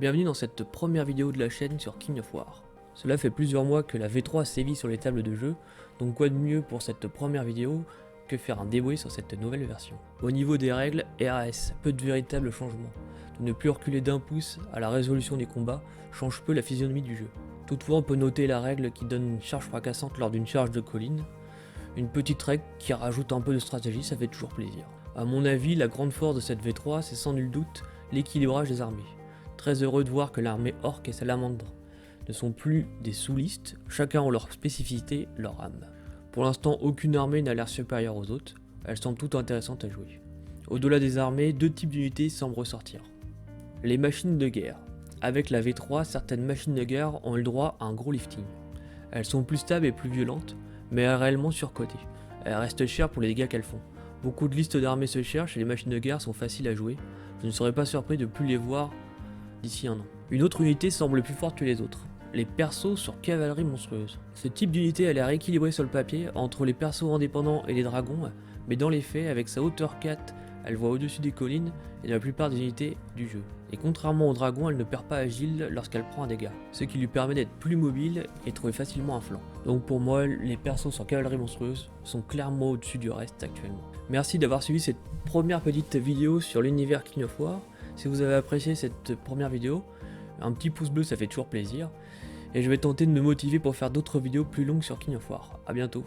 Bienvenue dans cette première vidéo de la chaîne sur King of War. Cela fait plusieurs mois que la V3 sévit sur les tables de jeu, donc quoi de mieux pour cette première vidéo que faire un débrief sur cette nouvelle version. Au niveau des règles, RAS, peu de véritables changements. De ne plus reculer d'un pouce à la résolution des combats change peu la physionomie du jeu. Toutefois on peut noter la règle qui donne une charge fracassante lors d'une charge de colline. Une petite règle qui rajoute un peu de stratégie, ça fait toujours plaisir. A mon avis, la grande force de cette V3, c'est sans nul doute l'équilibrage des armées. Très heureux de voir que l'armée orc et salamandre ne sont plus des sous-listes, chacun ont leur spécificité, leur âme. Pour l'instant, aucune armée n'a l'air supérieure aux autres, elles semblent toutes intéressantes à jouer. Au-delà des armées, deux types d'unités semblent ressortir. Les machines de guerre. Avec la V3, certaines machines de guerre ont eu le droit à un gros lifting. Elles sont plus stables et plus violentes, mais réellement surcotées. Elles restent chères pour les dégâts qu'elles font. Beaucoup de listes d'armées se cherchent et les machines de guerre sont faciles à jouer. Je ne serais pas surpris de plus les voir d'ici un an. Une autre unité semble plus forte que les autres. Les persos sur cavalerie monstrueuse. Ce type d'unité a l'air équilibré sur le papier entre les persos indépendants et les dragons, mais dans les faits, avec sa hauteur 4, elle voit au-dessus des collines et de la plupart des unités du jeu. Et contrairement aux dragons, elle ne perd pas agile lorsqu'elle prend un dégât, ce qui lui permet d'être plus mobile et trouver facilement un flanc. Donc pour moi, les persos sur cavalerie monstrueuse sont clairement au-dessus du reste actuellement. Merci d'avoir suivi cette première petite vidéo sur l'univers King of War. Si vous avez apprécié cette première vidéo, un petit pouce bleu ça fait toujours plaisir. Et je vais tenter de me motiver pour faire d'autres vidéos plus longues sur King of War. A bientôt.